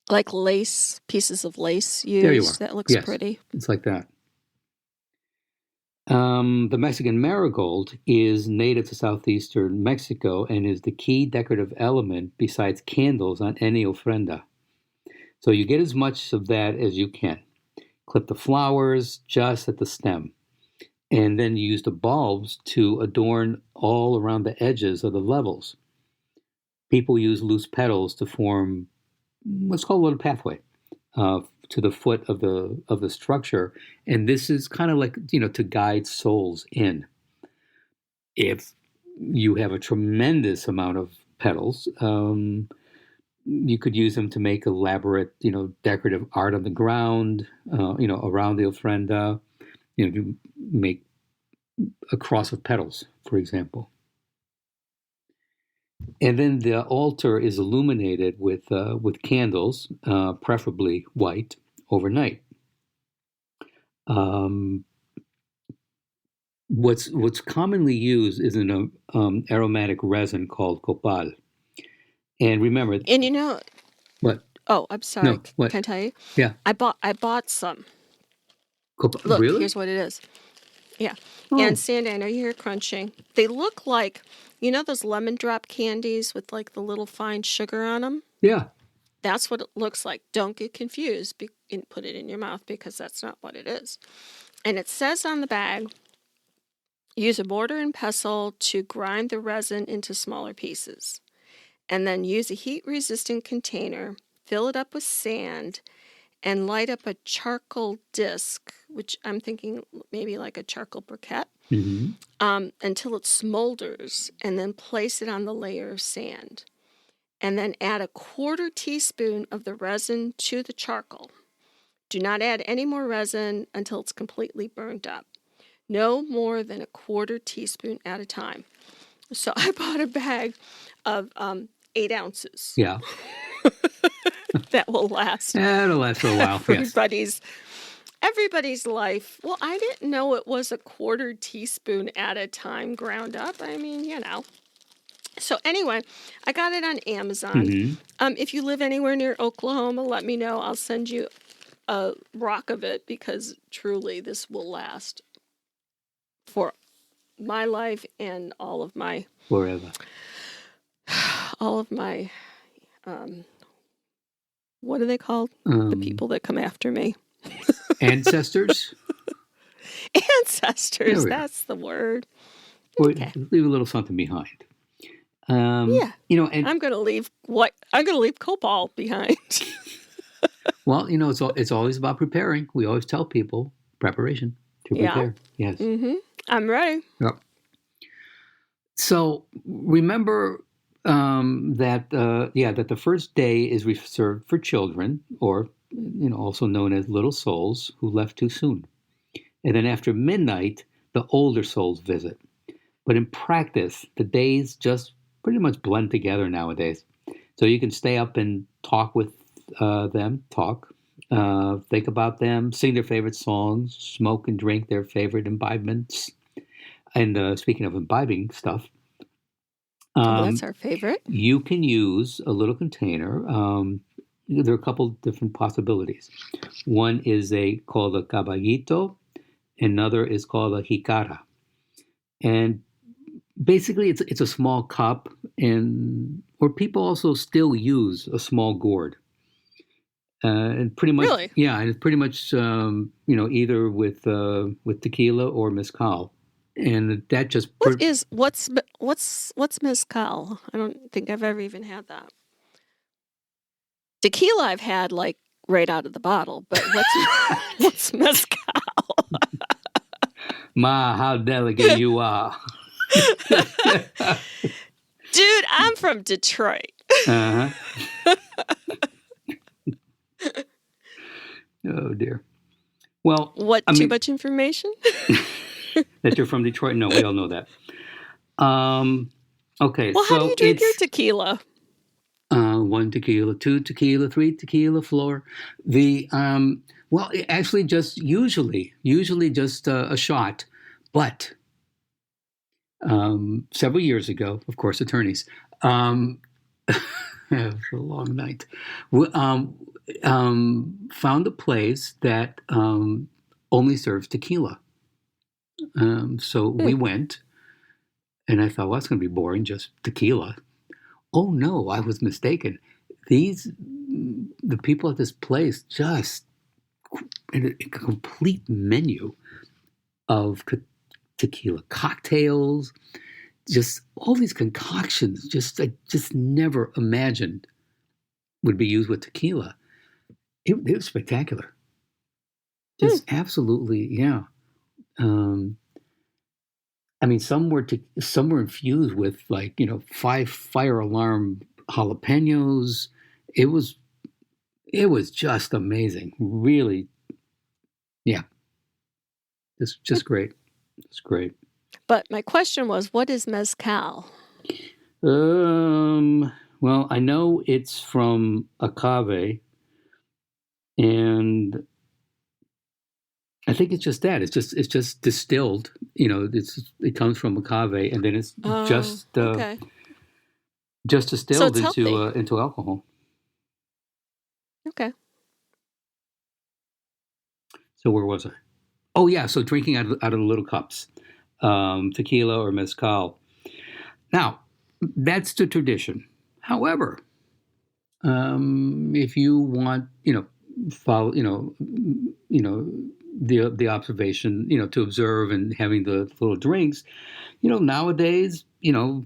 like lace, pieces of lace used. There you are. That looks pretty. It's like that. The Mexican marigold is native to southeastern Mexico and is the key decorative element besides candles on any ofrenda. So you get as much of that as you can. Clip the flowers just at the stem. And then you use the bulbs to adorn all around the edges of the levels. People use loose petals to form what's called a little pathway to the foot of the structure, and this is kind of like to guide souls in. If you have a tremendous amount of petals, you could use them to make elaborate decorative art on the ground, around the ofrenda. You make a cross of petals, for example. And then the altar is illuminated with candles, preferably white, overnight. What's commonly used is an aromatic resin called copal. And remember, and what? Oh, I'm sorry. No, what? Can I tell you? Yeah. I bought some. Copal. Look, really? Here's what it is. Yeah. Oh. And Sandy, I know you hear crunching. They look like, those lemon drop candies with like the little fine sugar on them? Yeah. That's what it looks like. Don't get confused and put it in your mouth because that's not what it is. And it says on the bag, use a mortar and pestle to grind the resin into smaller pieces. And then use a heat-resistant container, fill it up with sand, and light up a charcoal disc, which I'm thinking maybe like a charcoal briquette, until it smolders, and then place it on the layer of sand. And then add a 1/4 teaspoon of the resin to the charcoal. Do not add any more resin until it's completely burned up. No more than a 1/4 teaspoon at a time. So I bought a bag of 8 ounces. Yeah. That will last. It'll last for a while. Everybody's life. Well, I didn't know it was a 1/4 teaspoon at a time ground up. I mean, So anyway, I got it on Amazon. If you live anywhere near Oklahoma, let me know. I'll send you a rock of it because truly this will last for my life and all of my... Forever. All of my... what are they called? The people that come after me. Ancestors? Ancestors, that's the word. Okay. Leave a little something behind. And I'm going to leave copal behind. Well, it's always about preparing. We always tell people preparation to prepare. Yes. Mm-hmm. I'm ready. Yep. So remember that the first day is reserved for children, or also known as little souls who left too soon. And then after midnight, the older souls visit. But in practice, the days just pretty much blend together nowadays. So you can stay up and talk with them, think about them, sing their favorite songs, smoke and drink their favorite imbibements. And speaking of imbibing stuff, Oh, that's our favorite. you can use a little container. There are a couple different possibilities. One is called a caballito. Another is called a jicara. And basically, it's a small cup, or people also still use a small gourd. And pretty much, Really? yeah, and it's pretty much either with tequila or mezcal, and that just What's mezcal? I don't think I've ever even had that. Tequila I've had like right out of the bottle, but what's mezcal? Ma, how delicate you are. Dude, I'm from Detroit. Uh-huh. Oh dear. Well, too much information? That you're from Detroit? No, we all know that. Okay. Well, how do you drink your tequila? 1 tequila, 2 tequila, 3 tequila, floor. Well, actually, usually just a shot, but several years ago, of course, attorneys. It was a long night. Found a place that only serves tequila. So we went, and I thought, well, that's going to be boring, just tequila. Oh no, I was mistaken. The people at this place just a complete menu of tequila cocktails, just all these concoctions. I just never imagined would be used with tequila. It was spectacular. Just absolutely, yeah. I mean, some were infused with 5 fire alarm jalapenos. It was just amazing. Really, yeah. Just great. It's great. But my question was, what is mezcal? Well, I know it's from agave, and I think it's just that. It's just distilled. It comes from agave, and then it's just distilled into alcohol. Okay. So where was I? Oh yeah, so drinking out of the little cups, tequila or mezcal. Now, that's the tradition. However, if you want, follow, the observation, to observe and having the little drinks, nowadays,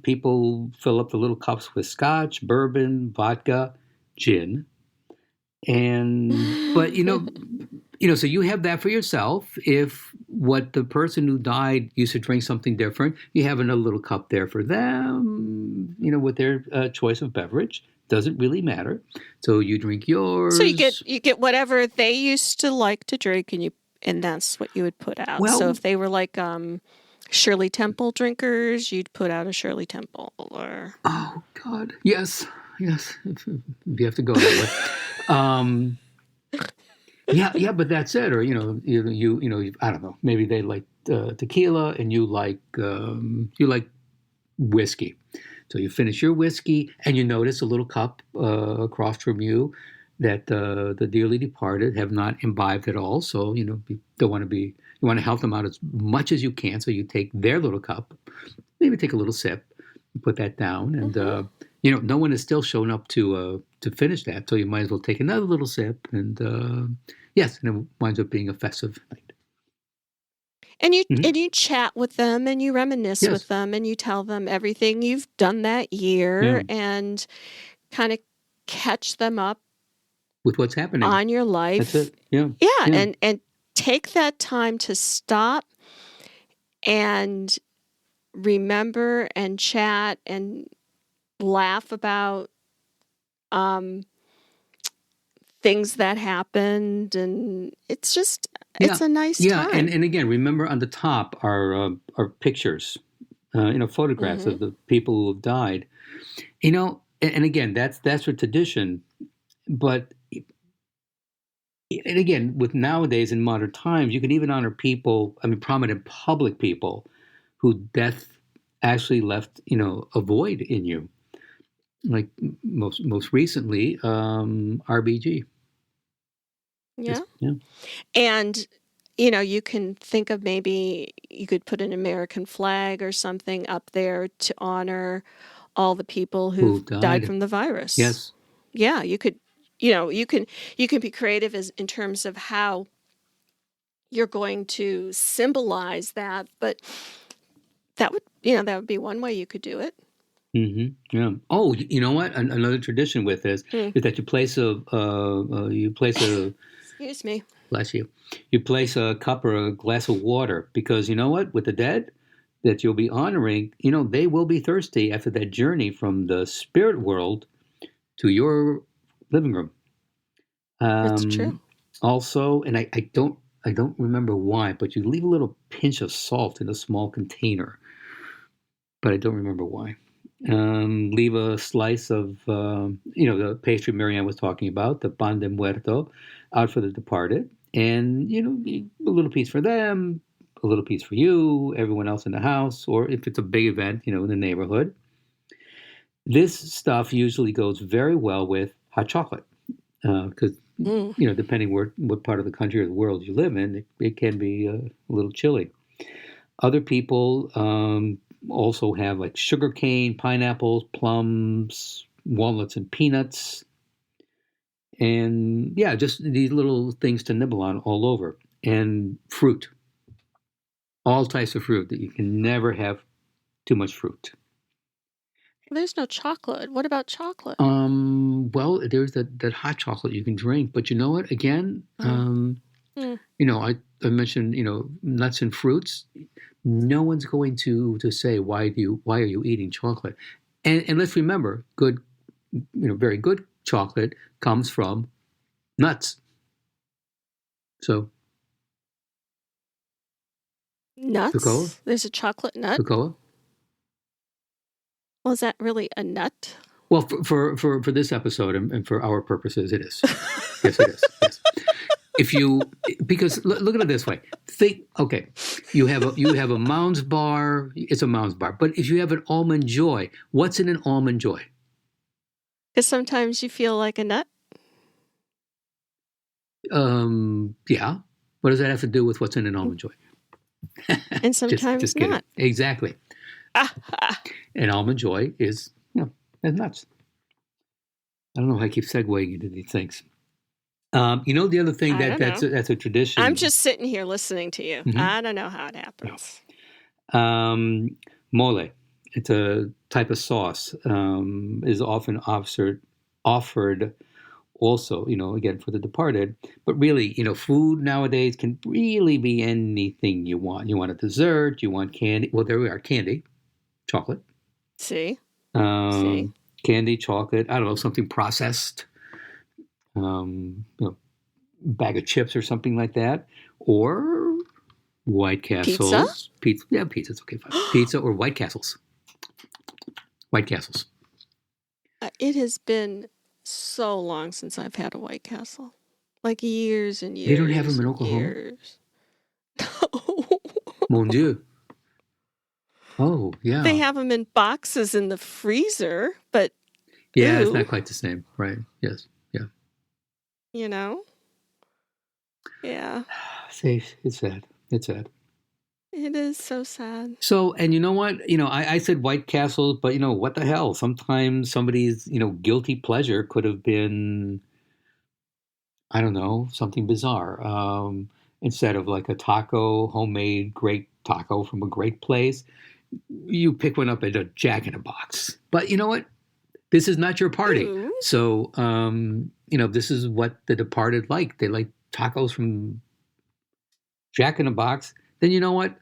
people fill up the little cups with scotch, bourbon, vodka, gin, but so you have that for yourself. If what the person who died used to drink something different, you have another little cup there for them, with their choice of beverage. Doesn't really matter. So you drink yours. So you get whatever they used to like to drink, and that's what you would put out. Well, so if they were like Shirley Temple drinkers, you'd put out a Shirley Temple. Or oh God, yes. If you have to go that way. Yeah, but that's it. Or you I don't know. Maybe they like tequila, and you like whiskey. So you finish your whiskey, and you notice a little cup across from you that the dearly departed have not imbibed at all. So you want to help them out as much as you can. So you take their little cup, maybe take a little sip, put that down, and no one has still shown up to finish that. So you might as well take another little sip, and yes, and it winds up being a festive night. And you chat with them, and you reminisce with them, and you tell them everything you've done that year, and kind of catch them up with what's happening on your life. That's it. Yeah. And take that time to stop and remember and chat and laugh about things that happened, and it's a nice time. And again, remember on the top are pictures, photographs of the people who have died. And again, that's a tradition, but and again, with nowadays in modern times, you can even honor people, prominent public people who death actually left, a void in you. Like most recently, RBG. Yeah. Yeah. And, you can think of maybe you could put an American flag or something up there to honor all the people Who who've died died? from the virus. Yes. Yeah, you could, you can be creative in terms of how you're going to symbolize that, but that would be one way you could do it. Yeah. Oh, you know what? Another tradition with this is that you place a Excuse me. bless you, you place a cup or a glass of water, because you know what? With the dead that you'll be honoring, they will be thirsty after that journey from the spirit world to your living room. That's true. Also, and I don't remember why, but you leave a little pinch of salt in a small container, but I don't remember why. Leave a slice of the pastry Marianne was talking about, the pan de muerto, out for the departed, and a little piece for them, a little piece for you, everyone else in the house, or if it's a big event, in the neighborhood. This stuff usually goes very well with hot chocolate, because depending what part of the country or the world you live in, it can be a little chilly. Other people also have like sugar cane, pineapples, plums, walnuts, and peanuts, and yeah, just these little things to nibble on all over, and fruit, all types of fruit. That you can never have too much fruit. There's no chocolate. What about chocolate? Well, there's that hot chocolate you can drink, but you know what? Again, I mentioned nuts and fruits. No one's going to say why are you eating chocolate, and let's remember, good, very good chocolate comes from nuts. So Nuts? Cocoa? There's a chocolate nut? Cocoa. Well, is that really a nut? Well, for this episode and for our purposes, it is. Yes, it is. Yes. Because look at it this way. Think, okay, you have a Mounds bar. It's a Mounds bar. But if you have an Almond Joy, what's in an Almond Joy? Because sometimes you feel like a nut. Yeah. What does that have to do with what's in an Almond Joy? And sometimes just kidding. not. Exactly. An Almond Joy is, it's nuts. I don't know how I keep segueing into these things. The other thing that's a tradition. I'm just sitting here listening to you. Mm-hmm. I don't know how it happens. Mole. It's a type of sauce. Is often offered also, again, for the departed. But really, food nowadays can really be anything you want. You want a dessert. You want candy. Well, there we are. Candy. Chocolate. See? Candy, chocolate. I don't know, something processed. Bag of chips or something like that, or White Castles. Pizza? Yeah, pizza's okay, fine. Pizza or White Castles. White Castles. It has been so long since I've had a White Castle. Like years and years. They don't have them in Oklahoma? No. Mon Dieu. Oh, yeah. They have them in boxes in the freezer, but yeah, it's not quite the same, right? Yes. Yeah. See, it's sad. It's sad. It is so sad. So, and you know what? I said White Castles, but what the hell? Sometimes somebody's, guilty pleasure could have been, I don't know, something bizarre. Instead of like a taco, homemade great taco from a great place, you pick one up at a Jack in a Box. But you know what? This is not your party. Ooh. So, this is what the departed like. They like tacos from Jack in a Box. Then you know what?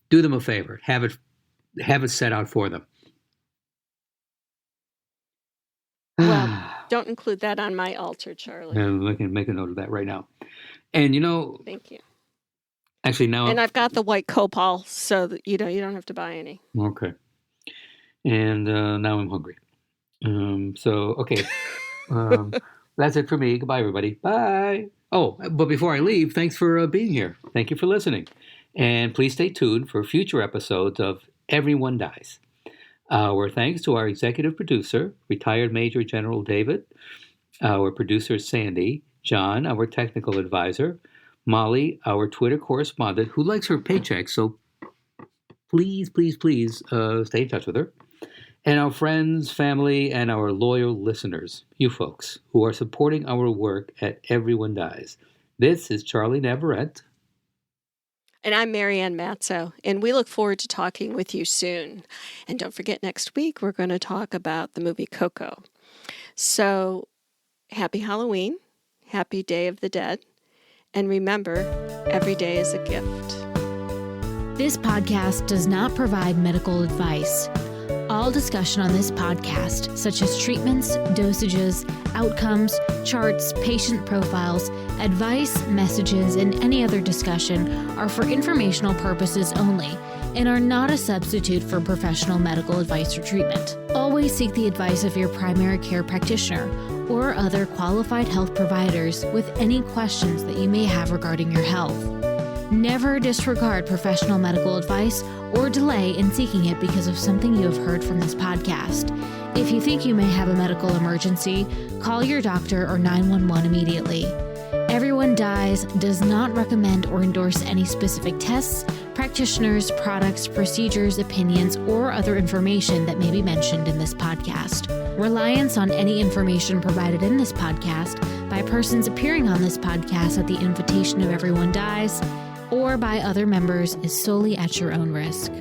Do them a favor. Have it set out for them. Well, don't include that on my altar, Charlie. I can make a note of that right now. And thank you. Actually, now, and I've got the white copal, so that you don't have to buy any. Okay. And now I'm hungry. Okay. That's it for me. Goodbye, everybody. Bye. Oh, but before I leave, thanks for being here. Thank you for listening. And please stay tuned for future episodes of Everyone Dies. Our thanks to our executive producer, retired Major General David, our producer Sandy, John, our technical advisor, Molly, our Twitter correspondent, who likes her paycheck, so please stay in touch with her, and our friends, family, and our loyal listeners, you folks, who are supporting our work at Everyone Dies. This is Charlie Navarrete. And I'm Marianne Matzo, and we look forward to talking with you soon. And don't forget, next week we're going to talk about the movie Coco. So, happy Halloween, happy Day of the Dead, and remember, every day is a gift. This podcast does not provide medical advice. All discussion on this podcast, such as treatments, dosages, outcomes, charts, patient profiles, advice, messages, and any other discussion are for informational purposes only and are not a substitute for professional medical advice or treatment. Always seek the advice of your primary care practitioner or other qualified health providers with any questions that you may have regarding your health. Never disregard professional medical advice or delay in seeking it because of something you have heard from this podcast. If you think you may have a medical emergency, call your doctor or 911 immediately. Everyone Dies does not recommend or endorse any specific tests, practitioners, products, procedures, opinions, or other information that may be mentioned in this podcast. Reliance on any information provided in this podcast by persons appearing on this podcast at the invitation of Everyone Dies or by other members is solely at your own risk.